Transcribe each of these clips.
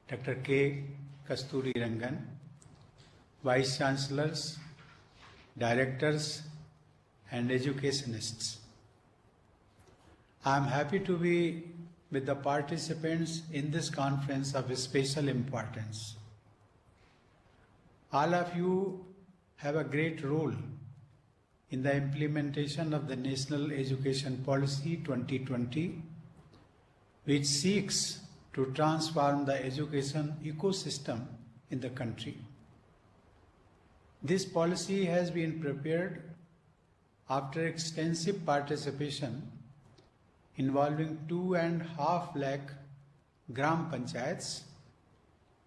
Dr. K. Kasturi Rangan, Vice Chancellors, Directors, and Educationists. I am happy to be with the participants in this conference of special importance. All of you have a great role in the implementation of the National Education Policy 2020, which seeks to transform the education ecosystem in the country. This policy has been prepared after extensive participation involving 2.5 lakh Gram Panchayats,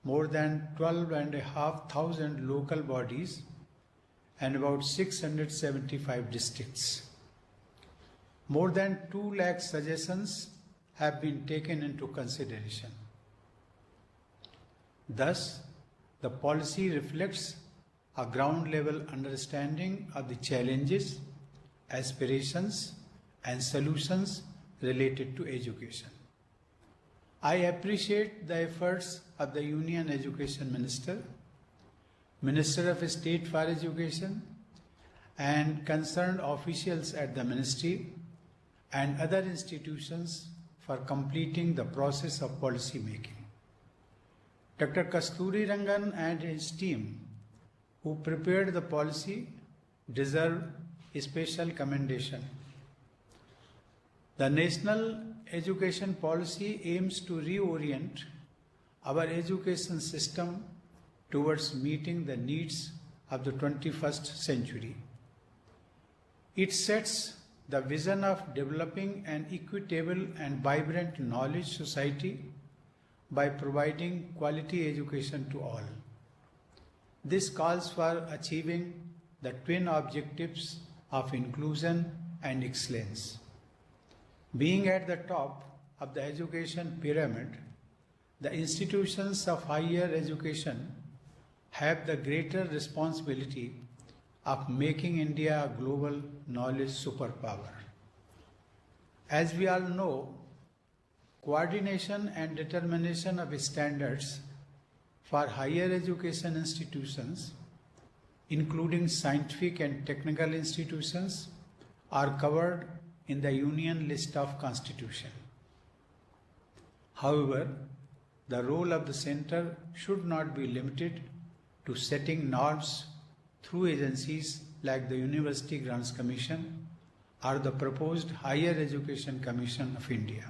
more than 12,500 local bodies, and about 675 districts. More than 2 lakh suggestions have been taken into consideration. Thus, the policy reflects a ground-level understanding of the challenges, aspirations, and solutions related to education. I appreciate the efforts of the Union Education Minister, Minister of State for Education, and concerned officials at the Ministry and other institutions for completing the process of policy making. Dr. Kasturi Rangan and his team, who prepared the policy, deserve a special commendation. The National Education Policy aims to reorient our education system towards meeting the needs of the 21st century. It sets the vision of developing an equitable and vibrant knowledge society by providing quality education to all. This calls for achieving the twin objectives of inclusion and excellence. Being at the top of the education pyramid, the institutions of higher education have the greater responsibility of making India a global knowledge superpower. As we all know, coordination and determination of standards for higher education institutions, including scientific and technical institutions, are covered in the Union List of Constitution. However, the role of the Centre should not be limited to setting norms through agencies like the University Grants Commission or the proposed Higher Education Commission of India.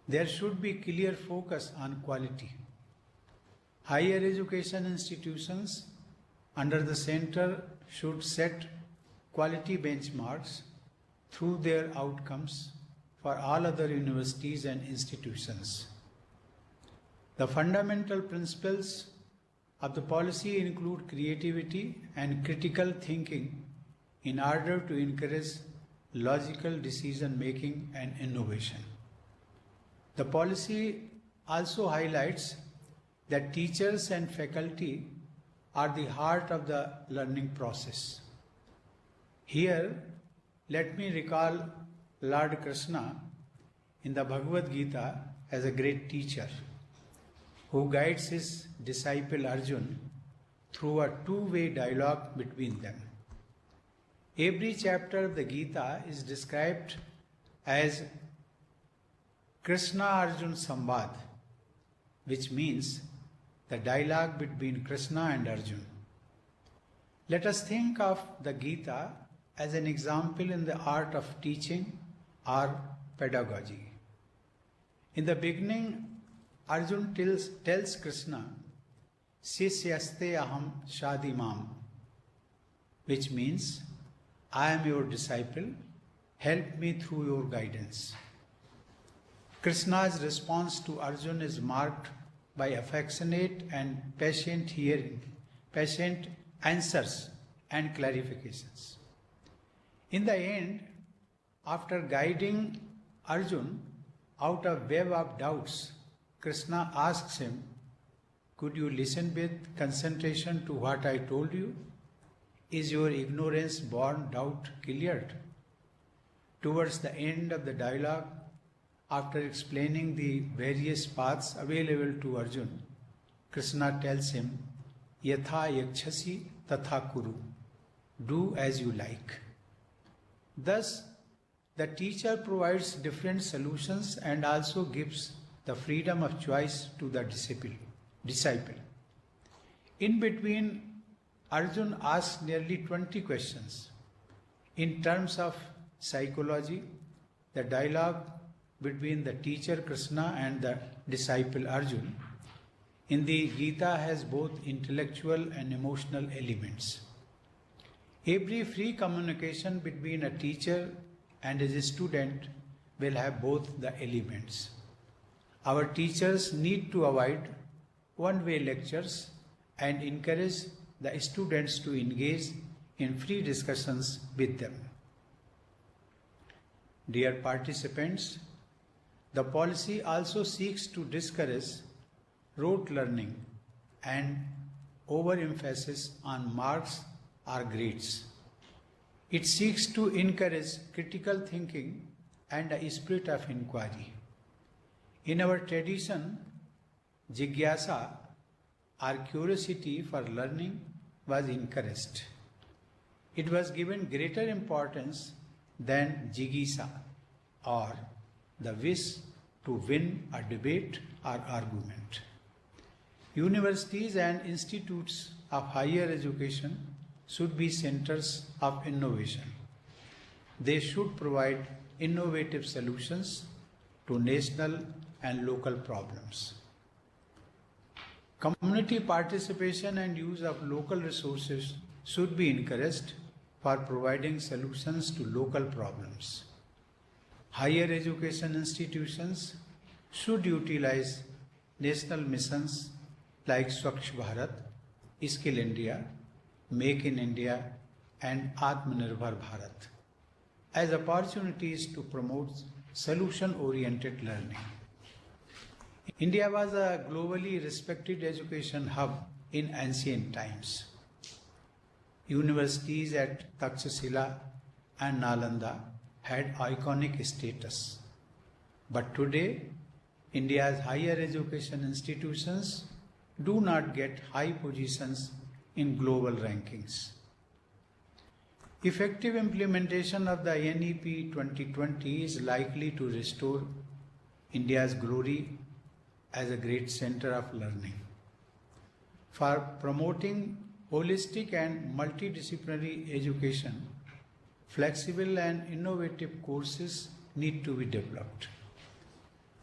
There should be clear focus on quality. Higher education institutions under the Centre should set quality benchmarks through their outcomes for all other universities and institutions. The fundamental principles of the policy include creativity and critical thinking in order to encourage logical decision making and innovation. The policy also highlights that teachers and faculty are the heart of the learning process. Here, let me recall Lord Krishna in the Bhagavad Gita as a great teacher who guides his disciple Arjun through a two-way dialogue between them. Every chapter of the Gita is described as Krishna Arjun Samvad, which means the dialogue between Krishna and Arjun. Let us think of the Gita as an example in the art of teaching or pedagogy. In the beginning, Arjun tells Krishna, Sisyaste aham shadimam, which means, I am your disciple, help me through your guidance. Krishna's response to Arjun is marked by affectionate and patient hearing, patient answers and clarifications. In the end, after guiding Arjun out of web of doubts, Krishna asks him, could you listen with concentration to what I told you? Is your ignorance born doubt cleared? Towards the end of the dialogue, After explaining the various paths available to Arjun, Krishna tells him, Yatha yakshasi tatha kuru. Do as you like. Thus, the teacher provides different solutions and also gives the freedom of choice to the disciple. In between, Arjun asks nearly 20 questions. In terms of psychology, the dialogue between the teacher Krishna and the disciple Arjun in the Gita has both intellectual and emotional elements. Every free communication between a teacher and his student will have both the elements. Our teachers need to avoid one-way lectures and encourage the students to engage in free discussions with them. Dear participants, the policy also seeks to discourage rote learning and overemphasis on marks or grades. It seeks to encourage critical thinking and a spirit of inquiry. In our tradition, jigyasa, or curiosity for learning, was encouraged. It was given greater importance than jigisa, or the wish to win a debate or argument. Universities and institutes of higher education should be centers of innovation. They should provide innovative solutions to national and local problems. Community participation and use of local resources should be encouraged for providing solutions to local problems. Higher education institutions should utilize national missions like Swachh Bharat, Skill India, Make in India, and Atmanirbhar Bharat as opportunities to promote solution-oriented learning. India was a globally respected education hub in ancient times. Universities at Takshashila and Nalanda had iconic status. But today, India's higher education institutions do not get high positions in global rankings. Effective implementation of the NEP 2020 is likely to restore India's glory as a great center of learning. For promoting holistic and multidisciplinary education, flexible and innovative courses need to be developed.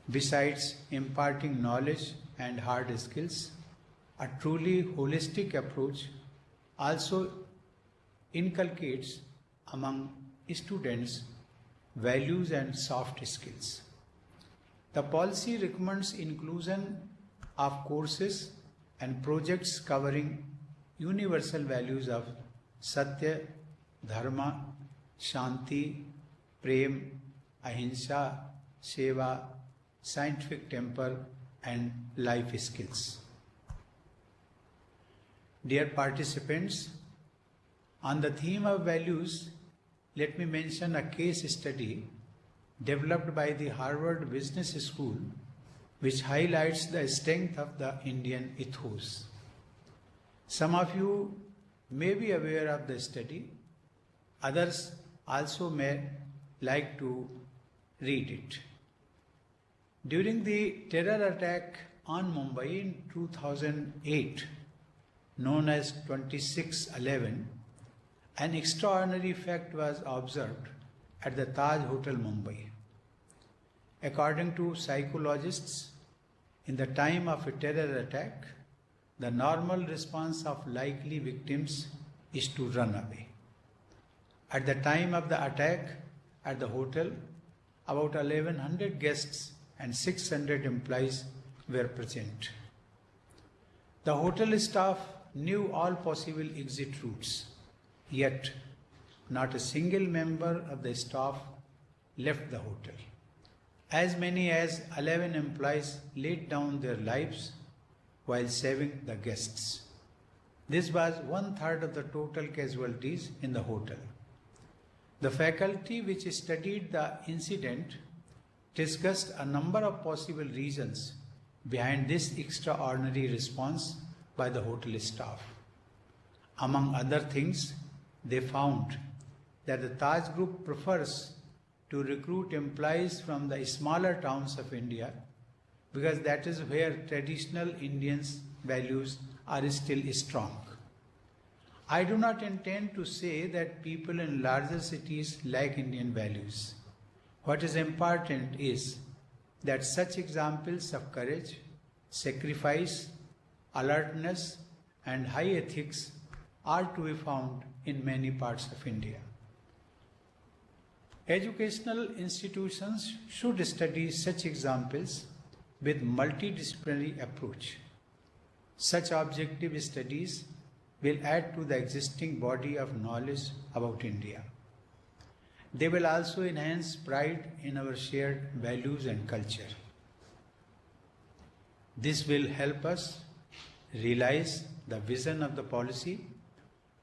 Besides imparting knowledge and hard skills, a truly holistic approach also inculcates among students values and soft skills. The policy recommends inclusion of courses and projects covering universal values of Satya, Dharma, Shanti, Prem, Ahimsa, Seva, scientific temper, and life skills. Dear participants, on the theme of values, let me mention a case study developed by the Harvard Business School, which highlights the strength of the Indian ethos. Some of you may be aware of the study, others also may like to read it. During the terror attack on Mumbai in 2008, known as 26/11, an extraordinary fact was observed at the Taj Hotel, Mumbai. According to psychologists, in the time of a terror attack, the normal response of likely victims is to run away. At the time of the attack at the hotel, about 1,100 guests and 600 employees were present. The hotel staff knew all possible exit routes, yet not a single member of the staff left the hotel. As many as 11 employees laid down their lives while saving the guests. This was 1/3 of the total casualties in the hotel. The faculty which studied the incident discussed a number of possible reasons behind this extraordinary response by the hotel staff. Among other things, they found that the Taj Group prefers to recruit employees from the smaller towns of India because that is where traditional Indians' values are still strong. I do not intend to say that people in larger cities lack Indian values. What is important is that such examples of courage, sacrifice, alertness, and high ethics are to be found in many parts of India. Educational institutions should study such examples with multidisciplinary approach. Such objective studies will add to the existing body of knowledge about India. They will also enhance pride in our shared values and culture. This will help us realize the vision of the policy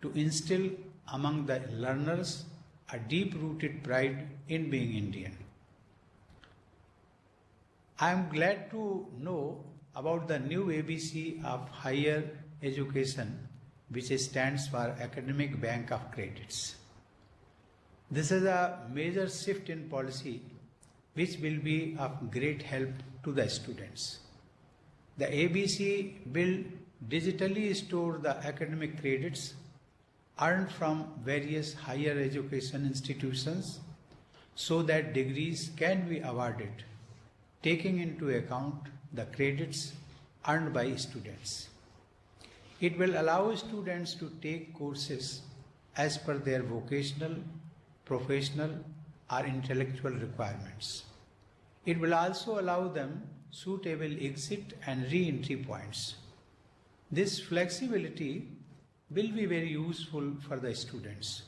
to instill among the learners a deep-rooted pride in being Indian. I am glad to know about the new ABC of higher education, which stands for Academic Bank of Credits. This is a major shift in policy which will be of great help to the students. The ABC will digitally store the academic credits earned from various higher education institutions so that degrees can be awarded, taking into account the credits earned by students. It will allow students to take courses as per their vocational, professional, or intellectual requirements. It will also allow them suitable exit and re-entry points. This flexibility will be very useful for the students.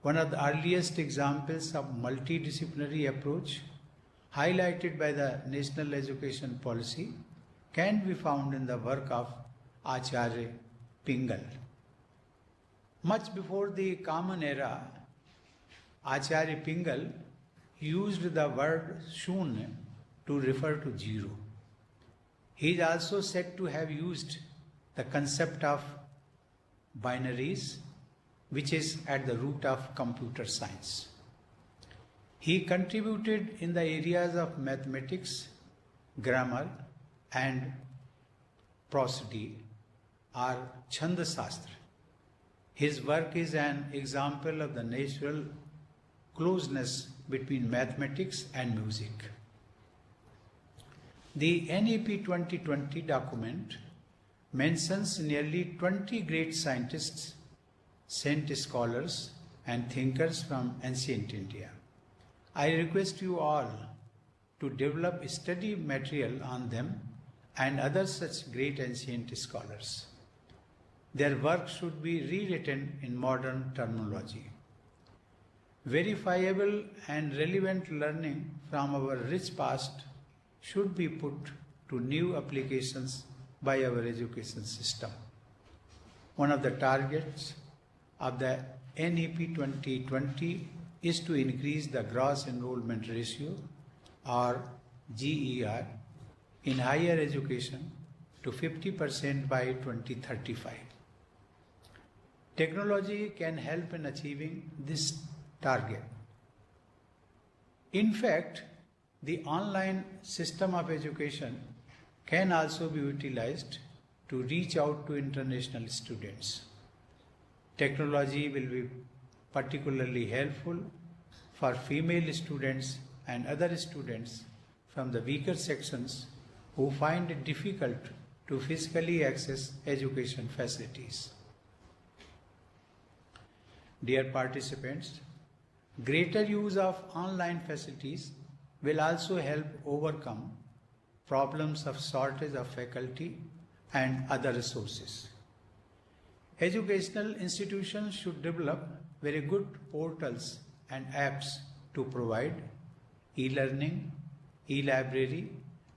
One of the earliest examples of multidisciplinary approach highlighted by the National Education Policy can be found in the work of Acharya Pingal. Much before the Common Era, Acharya Pingal used the word Shunya to refer to zero. He is also said to have used the concept of binaries, which is at the root of computer science. He contributed in the areas of mathematics, grammar, and prosody or Chandasastra. His work is an example of the natural closeness between mathematics and music. The NEP 2020 document mentions nearly 20 great scientists, saint scholars, and thinkers from ancient India. I request you all to develop study material on them and other such great ancient scholars. Their work should be rewritten in modern terminology. Verifiable and relevant learning from our rich past should be put to new applications by our education system. One of the targets of the NEP 2020 is to increase the gross enrollment ratio or GER in higher education to 50% by 2035. Technology can help in achieving this target. In fact, the online system of education can also be utilized to reach out to international students. Technology will be particularly helpful for female students and other students from the weaker sections who find it difficult to physically access education facilities. Dear participants, greater use of online facilities will also help overcome problems of shortage of faculty and other resources. Educational institutions should develop very good portals and apps to provide e-learning, e-library,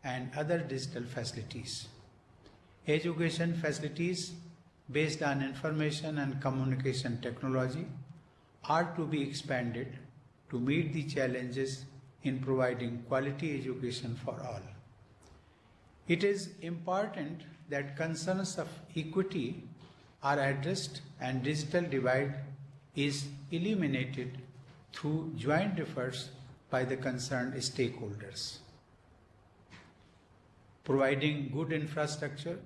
and other digital facilities. Education facilities based on information and communication technology are to be expanded to meet the challenges in providing quality education for all. It is important that concerns of equity are addressed and digital divide is eliminated through joint efforts by the concerned stakeholders. Providing good infrastructure,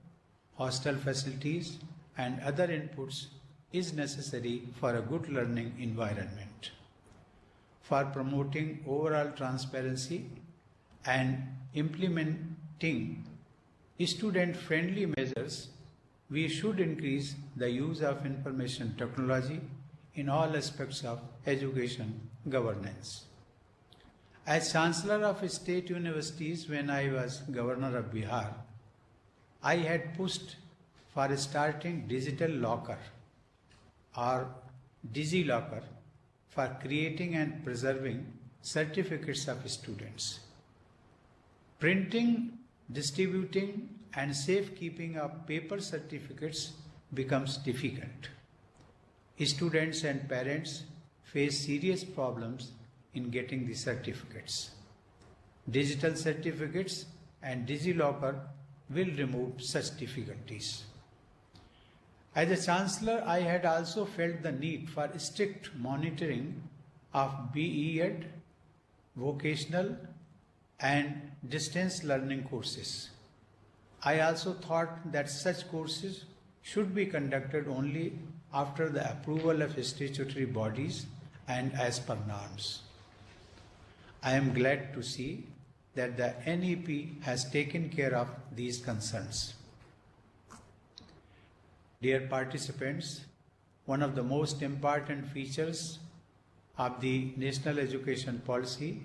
hostel facilities, and other inputs is necessary for a good learning environment. For promoting overall transparency and implementing student-friendly measures, we should increase the use of information technology in all aspects of education governance. As Chancellor of State Universities when I was Governor of Bihar, I had pushed for starting digital locker or DigiLocker for creating and preserving certificates of students. Printing, distributing, and safekeeping of paper certificates becomes difficult. Students and parents face serious problems in getting the certificates. Digital certificates and DigiLocker will remove such difficulties. As a Chancellor, I had also felt the need for strict monitoring of B.Ed, vocational and distance learning courses. I also thought that such courses should be conducted only after the approval of statutory bodies and as per norms. I am glad to see that the NEP has taken care of these concerns. Dear participants, one of the most important features of the National Education Policy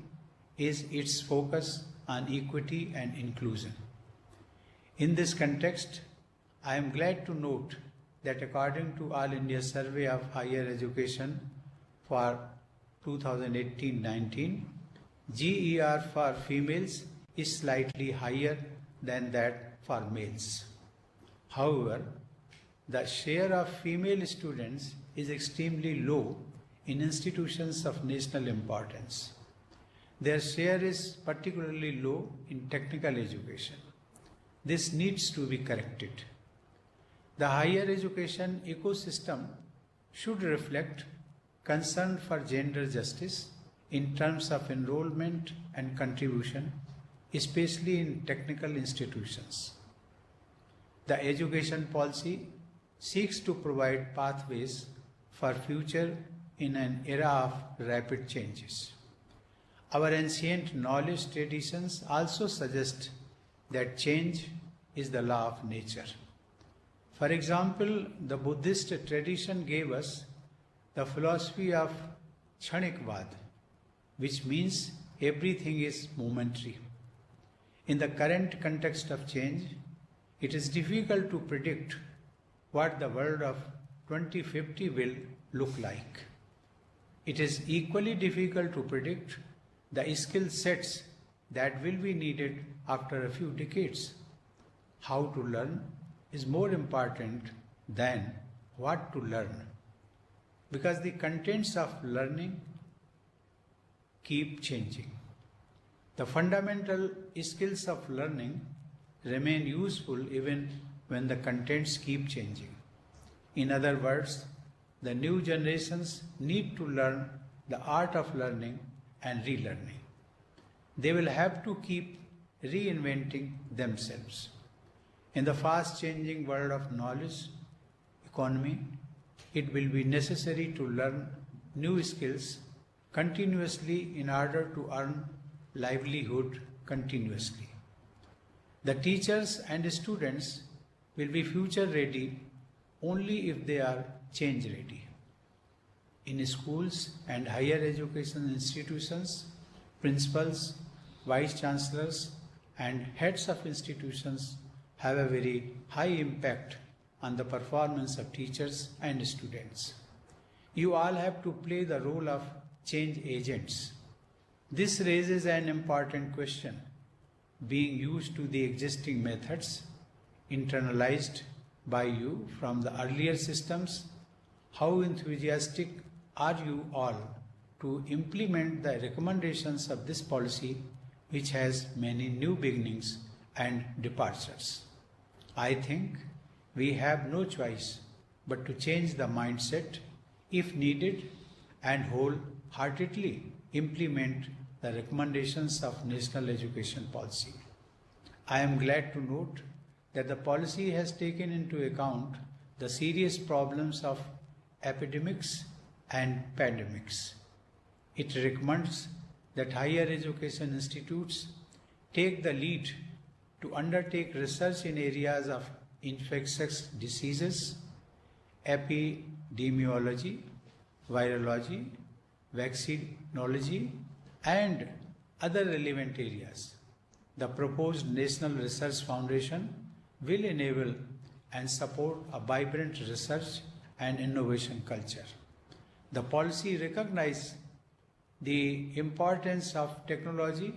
is its focus on equity and inclusion. In this context, I am glad to note that according to All India Survey of Higher Education for 2018-19, GER for females is slightly higher than that for males. However, the share of female students is extremely low in institutions of national importance. Their share is particularly low in technical education. This needs to be corrected. The higher education ecosystem should reflect concern for gender justice in terms of enrollment and contribution, especially in technical institutions. The education policy seeks to provide pathways for future in an era of rapid changes. Our ancient knowledge traditions also suggest that change is the law of nature. For example, the Buddhist tradition gave us the philosophy of Kshanikvad, which means everything is momentary. In the current context of change, it is difficult to predict what the world of 2050 will look like. It is equally difficult to predict the skill sets that will be needed after a few decades. How to learn is more important than what to learn, because the contents of learning keep changing. The fundamental skills of learning remain useful even when the contents keep changing. In other words, the new generations need to learn the art of learning and relearning. They will have to keep reinventing themselves. In the fast-changing world of knowledge economy, it will be necessary to learn new skills continuously in order to earn livelihood continuously. The teachers and students will be future ready only if they are change ready. In schools and higher education institutions, principals, vice chancellors, and heads of institutions have a very high impact on the performance of teachers and students. You all have to play the role of change agents. This raises an important question. Being used to the existing methods internalized by you from the earlier systems, how enthusiastic are you all to implement the recommendations of this policy, which has many new beginnings and departures. I think we have no choice but to change the mindset if needed and wholeheartedly implement the recommendations of National Education Policy. I am glad to note that the policy has taken into account the serious problems of epidemics and pandemics. It recommends that higher education institutes take the lead to undertake research in areas of infectious diseases, epidemiology, virology, vaccinology, and other relevant areas. The proposed National Research Foundation will enable and support a vibrant research and innovation culture. The policy recognizes the importance of technology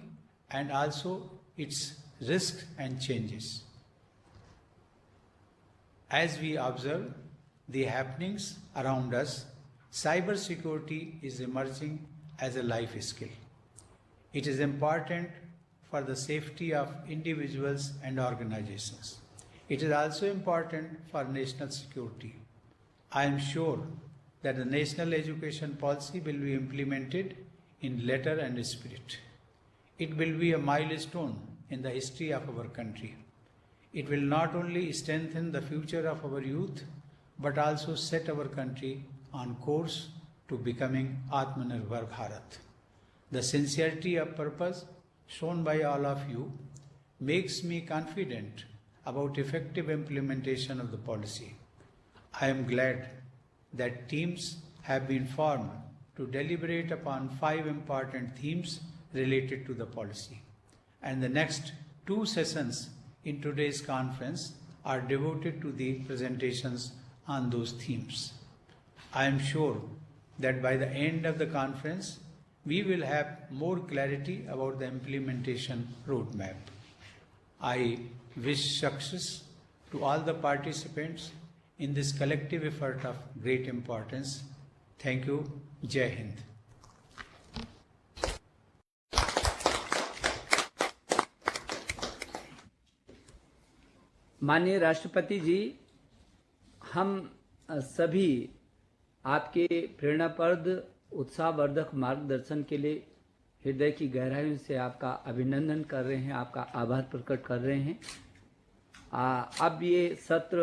and also its risks and changes. As we observe the happenings around us, cybersecurity is emerging as a life skill. It is important for the safety of individuals and organizations. It is also important for national security. I am sure that the National Education Policy will be implemented in letter and spirit. It will be a milestone in the history of our country. It will not only strengthen the future of our youth, but also set our country on course to becoming Atmanirbhar Bharat. The sincerity of purpose shown by all of you makes me confident about effective implementation of the policy. I am glad that teams have been formed to deliberate upon 5 important themes related to the policy, and the next 2 sessions in today's conference are devoted to the presentations on those themes. I am sure that by the end of the conference, we will have more clarity about the implementation roadmap. I wish success to all the participants in this collective effort of great importance. Thank you. Jai Hind. माननीय राष्ट्रपति जी, हम सभी आपके प्रेरणाप्रद उत्साहवर्धक मार्गदर्शन के लिए हृदय की गहराइयों से आपका अभिनंदन कर रहे हैं, आपका आभार प्रकट कर रहे हैं। अब ये सत्र